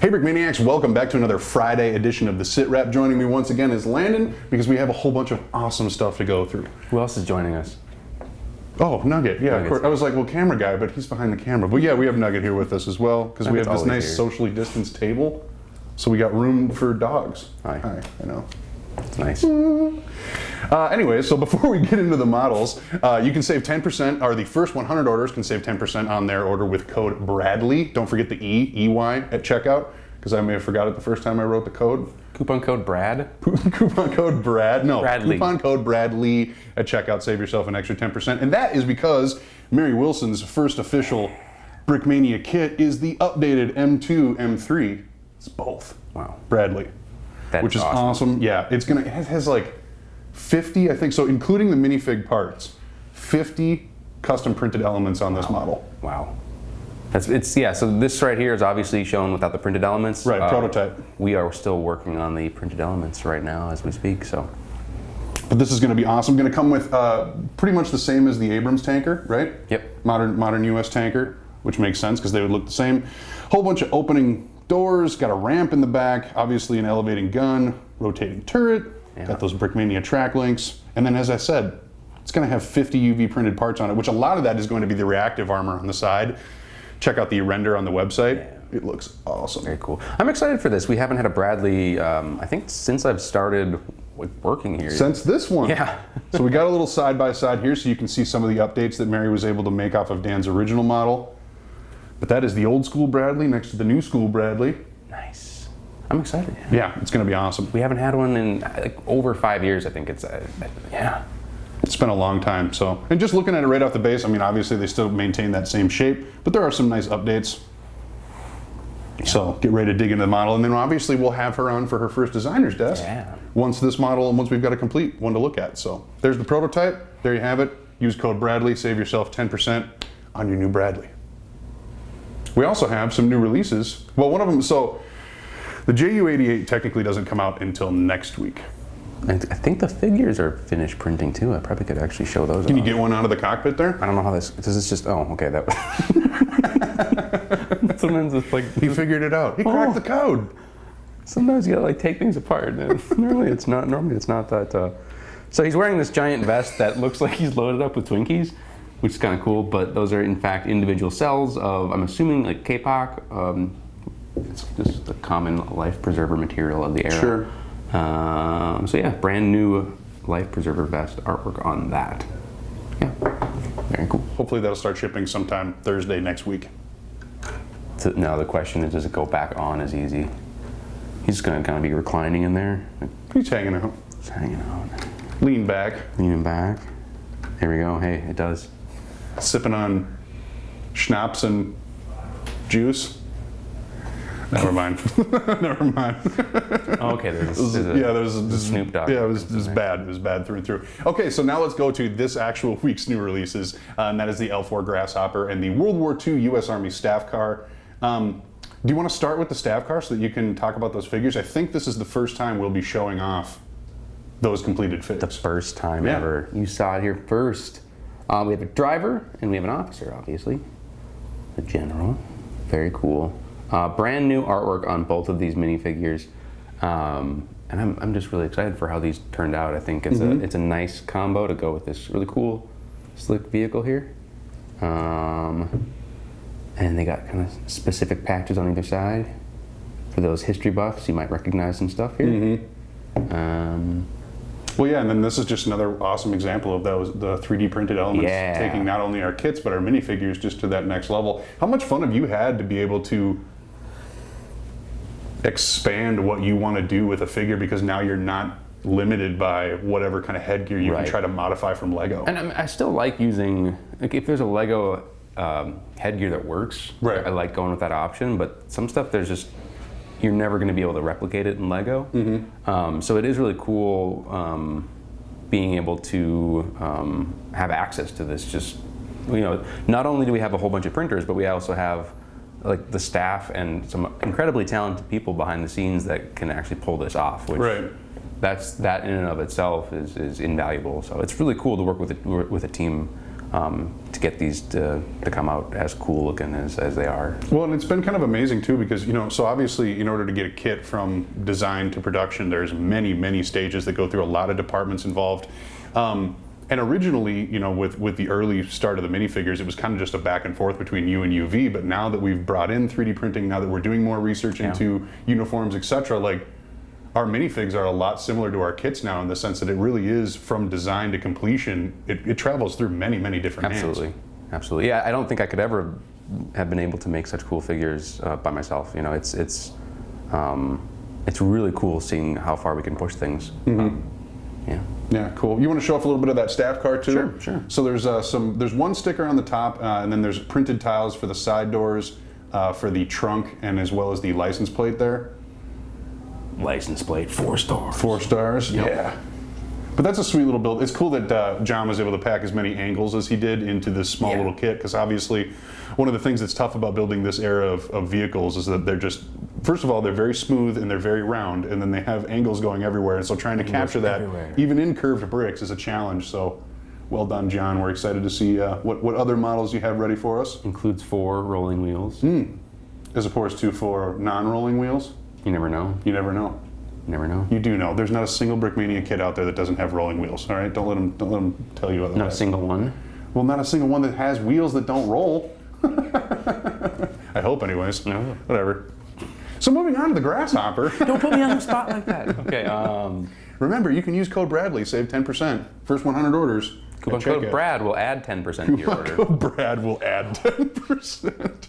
Hey Brickmaniacs, welcome back to another Friday edition of the SitRep. Joining me once again is Landon, because we have a whole bunch of awesome stuff to go through. Who else is joining us? Oh, Nugget, yeah, of course. I was like, well, camera guy, but he's behind the camera. But yeah, we have Nugget here with us as well, because we have this nice socially distanced table. So we got room for dogs. Hi, I know. It's nice. Anyway, so before we get into the models, you can save 10%, or the first 100 orders can save 10% on their order with code Bradley. Don't forget the EY at checkout, because I may have forgot it the first time I wrote the code. Coupon code Brad? Coupon code Brad, no. Bradley. Coupon code Bradley at checkout, save yourself an extra 10%. And that is because Mary Wilson's first official Brickmania kit is the updated M2, M3. It's both. Wow. Bradley. That's which is awesome. Yeah, it has like 50, I think, so including the minifig parts, 50 custom printed elements on this model. Wow. So this right here is obviously shown without the printed elements. Right, prototype. We are still working on the printed elements right now as we speak, so. But this is going to be awesome. Going to come with pretty much the same as the Abrams tanker, right? Yep. Modern US tanker, which makes sense because they would look the same. Whole bunch of opening doors, got a ramp in the back, obviously an elevating gun, rotating turret, got those Brickmania track links, and then as I said, it's going to have 50 UV printed parts on it, which a lot of that is going to be the reactive armor on the side. Check out the render on the website. Yeah. It looks awesome. Very cool. I'm excited for this. We haven't had a Bradley, I think since I've started working here. Since this one. Yeah. So we got a little side by side here so you can see some of the updates that Mary was able to make off of Dan's original model. But that is the old school Bradley next to the new school Bradley. Nice. I'm excited. Yeah, it's going to be awesome. We haven't had one in like over 5 years, I think it's, yeah. It's been a long time, so. And just looking at it right off the base, I mean, obviously they still maintain that same shape, but there are some nice updates. Yeah. So get ready to dig into the model, and then obviously we'll have her on for her first designer's desk. Yeah. Once we've got a complete one to look at. So there's the prototype, there you have it. Use code Bradley, save yourself 10% on your new Bradley. We also have some new releases. Well, one of them, so the JU88 technically doesn't come out until next week. And I think the figures are finished printing too. I probably could actually show those. Can you get one out of the cockpit there? I don't know how this just, oh, okay, that sometimes it's like. He figured it out. He cracked the code. Sometimes you gotta like take things apart. Normally it's not that. So he's wearing this giant vest that looks like he's loaded up with Twinkies, which is kind of cool, but those are in fact individual cells of, I'm assuming, like K-Pop. It's just the common life preserver material of the era. Sure. So yeah, brand new life preserver vest artwork on that. Yeah, very cool. Hopefully that'll start shipping sometime Thursday next week. So now the question is, does it go back on as easy? He's just gonna kind of be reclining in there. He's hanging out. He's hanging out. Lean back. Leaning back. There we go. Hey, it does. Sipping on schnapps and juice. Never mind. Never mind. Oh, okay, there's a Snoop Dogg. Yeah, it was bad. It was bad through and through. Okay, so now let's go to this actual week's new releases, and that is the L4 Grasshopper and the World War II U.S. Army staff car. Do you want to start with the staff car so that you can talk about those figures? I think this is the first time we'll be showing off those completed figs. The first time ever. You saw it here first. We have a driver and we have an officer, obviously. The general. Very cool. Brand new artwork on both of these minifigures, and I'm just really excited for how these turned out. I think it's a nice combo to go with this really cool, slick vehicle here, and they got kind of specific patches on either side. For those history buffs, you might recognize some stuff here. Well, yeah, and then this is just another awesome example of the 3D printed elements, taking not only our kits but our minifigures just to that next level. How much fun have you had to be able to expand what you want to do with a figure, because now you're not limited by whatever kind of headgear you can try to modify from Lego? And I still like using, like, if there's a Lego headgear that works, I like going with that option, but some stuff there's just, you're never going to be able to replicate it in Lego. So it is really cool being able to have access to this. Just, you know, not only do we have a whole bunch of printers, but we also have like the staff and some incredibly talented people behind the scenes that can actually pull this off. Which that in and of itself is invaluable. So it's really cool to work with a team to get these to come out as cool looking as they are. Well, and it's been kind of amazing too because, so obviously in order to get a kit from design to production, there's many stages that go through a lot of departments involved. And originally, with the early start of the minifigures, it was kind of just a back and forth between you and UV. But now that we've brought in 3D printing, now that we're doing more research into uniforms, etc., like our minifigs are a lot similar to our kits now in the sense that it really is from design to completion. It travels through many different hands. Absolutely. Yeah, I don't think I could ever have been able to make such cool figures by myself. It's really cool seeing how far we can push things. Yeah, cool. You want to show off a little bit of that staff car too? Sure. So there's one sticker on the top, and then there's printed tiles for the side doors, for the trunk, and as well as the license plate there. License plate, 4 stars. 4 stars. Yep. Yeah. But that's a sweet little build. It's cool that John was able to pack as many angles as he did into this small little kit, because obviously one of the things that's tough about building this era of vehicles is that they're just, first of all, they're very smooth and they're very round, and then they have angles going everywhere, and so trying to capture that even in curved bricks is a challenge. So well done, John. We're excited to see what other models you have ready for us. Includes 4 rolling wheels. As opposed to 4 non-rolling wheels. You never know. You never know. Never know. You do know. There's not a single Brickmania kit out there that doesn't have rolling wheels. All right, don't let them tell you otherwise. Not a single one. Well, not a single one that has wheels that don't roll. I hope, anyways. No. Whatever. So moving on to the Grasshopper. Don't put me on the spot like that. Okay. Remember, you can use code Bradley, save 10%. First 100 orders. Coupon code Brad will add 10% to your order. Code Brad will add 10%.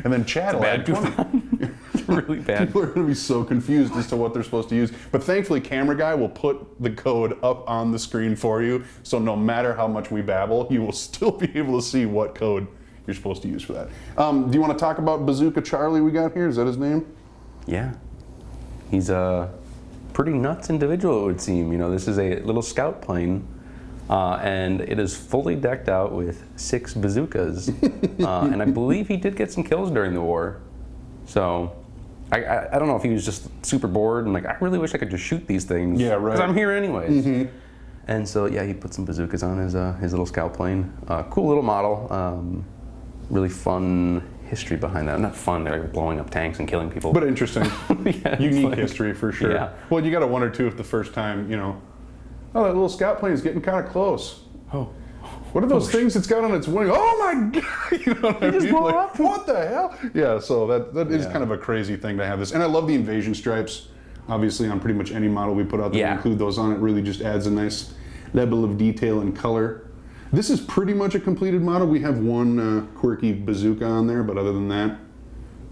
And then Chad will add 20%. Really bad. People are going to be so confused as to what they're supposed to use. But thankfully, Camera Guy will put the code up on the screen for you. So no matter how much we babble, you will still be able to see what code you're supposed to use for that. Do you want to talk about Bazooka Charlie we got here? Is that his name? Yeah. He's a pretty nuts individual, it would seem. This is a little scout plane. And it is fully decked out with 6 bazookas. And I believe he did get some kills during the war. So I don't know if he was just super bored and like, I really wish I could just shoot these things. Yeah, right. Because I'm here anyways. And so, yeah, he put some bazookas on his little scout plane. Cool little model. Really fun history behind that. Not fun, they're like blowing up tanks and killing people. But interesting. Unique history for sure. Yeah. Well, you got to wonder too if the first time, oh, that little scout plane is getting kind of close. Oh. What are those things it's got on its wing? Oh my God! You know what I mean? Just blow up. What the hell? Yeah, so that is kind of a crazy thing to have this. And I love the invasion stripes. Obviously, on pretty much any model we put out there, we include those on. It really just adds a nice level of detail and color. This is pretty much a completed model. We have one quirky bazooka on there, but other than that,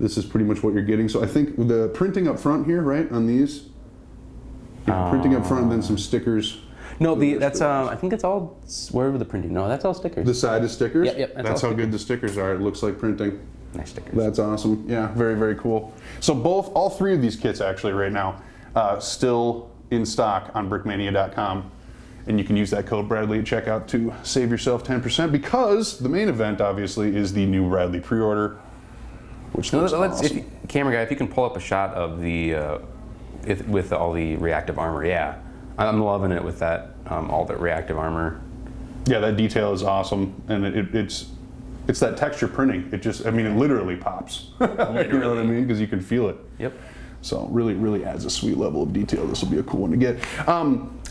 this is pretty much what you're getting. So I think the printing up front here, right, on these? Yeah, printing up front and then some stickers. No, that's I think it's all wherever the printing. No, that's all stickers. The side is stickers? Yep. That's how good the stickers are. It looks like printing. Nice stickers. That's awesome. Yeah, very cool. So all 3 of these kits actually right now still in stock on brickmania.com. And you can use that code Bradley at checkout to save yourself 10% because the main event obviously is the new Bradley pre-order, which looks awesome. Camera Guy, if you can pull up a shot of the with all the reactive armor, yeah. I'm loving it with that, all the reactive armor. Yeah, that detail is awesome, and it's that texture printing. It just, it literally pops. Literally. You know what I mean? Because you can feel it. Yep. So really adds a sweet level of detail. This will be a cool one to get.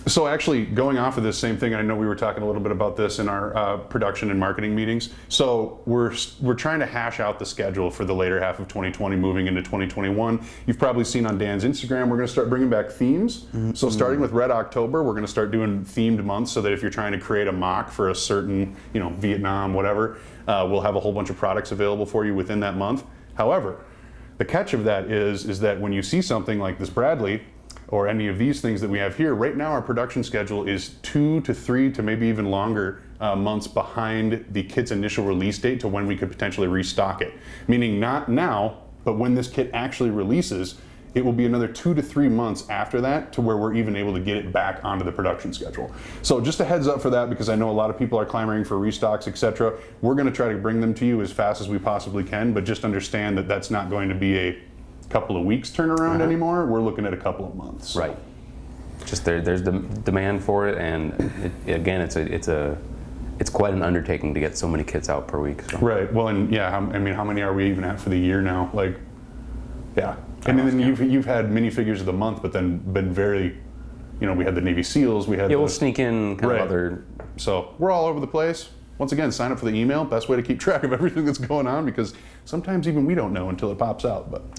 So actually, going off of this same thing, I know we were talking a little bit about this in our production and marketing meetings. So we're trying to hash out the schedule for the later half of 2020, moving into 2021. You've probably seen on Dan's Instagram, we're going to start bringing back themes. Mm-hmm. So starting with Red October, we're going to start doing themed months, so that if you're trying to create a mock for a certain, Vietnam, whatever, we'll have a whole bunch of products available for you within that month. However, the catch of that is that when you see something like this Bradley, or any of these things that we have here, right now our production schedule is 2 to 3 to maybe even longer months behind the kit's initial release date to when we could potentially restock it. Meaning not now, but when this kit actually releases, it will be another 2 to 3 months after that to where we're even able to get it back onto the production schedule. So just a heads up for that, because I know a lot of people are clamoring for restocks, etc. We're gonna try to bring them to you as fast as we possibly can, but just understand that that's not going to be a couple of weeks turnaround anymore. We're looking at a couple of months. So. Right. Just there's the demand for it, and again, it's it's quite an undertaking to get so many kits out per week. So. Right. Well, and yeah, how many are we even at for the year now? Like, yeah. And then you've had minifigures of the month, but then been very, we had the Navy SEALs, we had we'll sneak in kind of other. So we're all over the place. Once again, sign up for the email. Best way to keep track of everything that's going on, because sometimes even we don't know until it pops out. But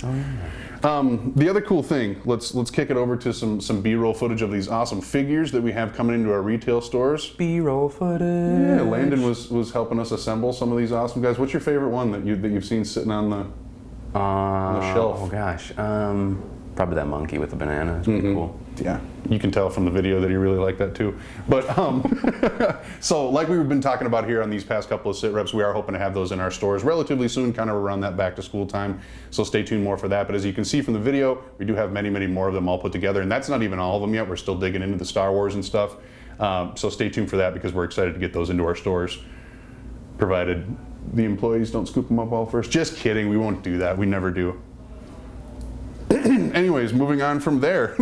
the other cool thing, let's kick it over to some B-roll footage of these awesome figures that we have coming into our retail stores. B-roll footage. Yeah, Landon was helping us assemble some of these awesome guys. What's your favorite one that you've seen sitting on the shelf? Oh gosh, probably that monkey with the banana. It's pretty cool. Yeah, you can tell from the video that he really liked that too. But so like we've been talking about here on these past couple of sit reps, we are hoping to have those in our stores relatively soon, kind of around that back to school time. So stay tuned more for that. But as you can see from the video, we do have many, many more of them all put together, and that's not even all of them yet. We're still digging into the Star Wars and stuff. So stay tuned for that, because we're excited to get those into our stores, provided the employees don't scoop them up all first. Just kidding, we won't do that. We never do. Anyways, moving on from there.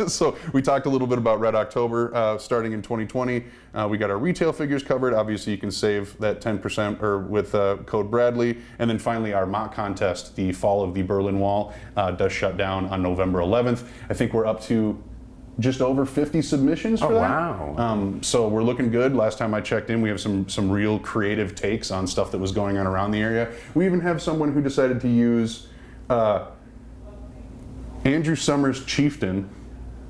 So we talked a little bit about Red October starting in 2020. We got our retail figures covered. Obviously, you can save that 10% or with code Bradley. And then finally, our mock contest, the Fall of the Berlin Wall, does shut down on November 11th. I think we're up to just over 50 submissions for that. Wow. So we're looking good. Last time I checked in, we have some real creative takes on stuff that was going on around the area. We even have someone who decided to use Andrew Summers Chieftain,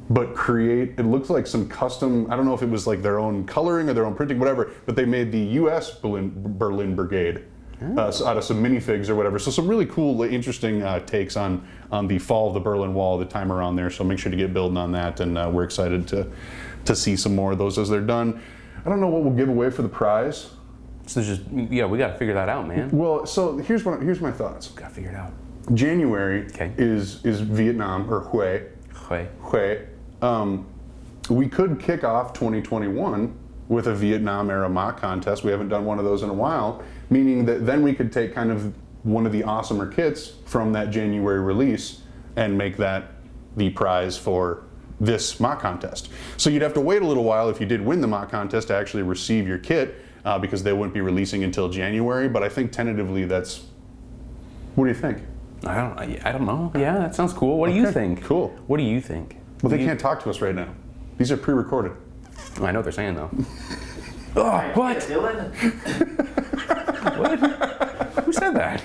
but create, it looks like some custom, I don't know if it was like their own coloring or their own printing, whatever, but they made the US Berlin Brigade out of some minifigs or whatever. So some really cool, interesting takes on the Fall of the Berlin Wall, the time around there. So make sure to get building on that, and we're excited to see some more of those as they're done. I don't know what we'll give away for the prize. So we got to figure that out, man. Well, so here's my thoughts. Got to figure it out. January is Vietnam, or Hue. We could kick off 2021 with a Vietnam era mock contest. We haven't done one of those in a while, meaning that then we could take kind of one of the awesomer kits from that January release and make that the prize for this mock contest. So you'd have to wait a little while if you did win the mock contest to actually receive your kit, because they wouldn't be releasing until January. But I think tentatively that's, what do you think? I don't know. Yeah, that sounds cool. What do you think? Cool. What do you think? Well, they can't talk to us right now. These are pre-recorded. I know what they're saying, though. Oh, what? What? Who said that?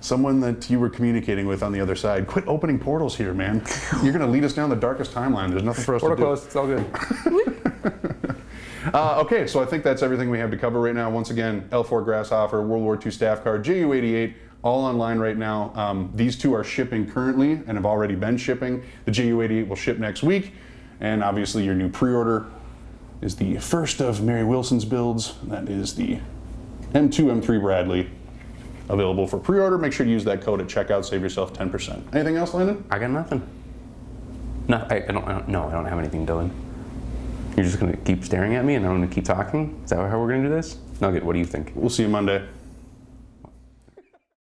Someone that you were communicating with on the other side. Quit opening portals here, man. You're going to lead us down the darkest timeline. There's nothing for us Portal to do. closed. It's all good. Okay, so I think that's everything we have to cover right now. Once again, L4 Grasshopper, World War II staff card, JU-88, all online right now. These two are shipping currently and have already been shipping. The JU-88 will ship next week. And obviously your new pre-order is the first of Mary Wilson's builds. That is the M2, M3 Bradley, available for pre-order. Make sure to use that code at checkout, save yourself 10%. Anything else, Landon? I got nothing. No, I don't have anything, Dylan. You're just gonna keep staring at me and I'm gonna keep talking? Is that how we're gonna do this? No, good. What do you think? We'll see you Monday.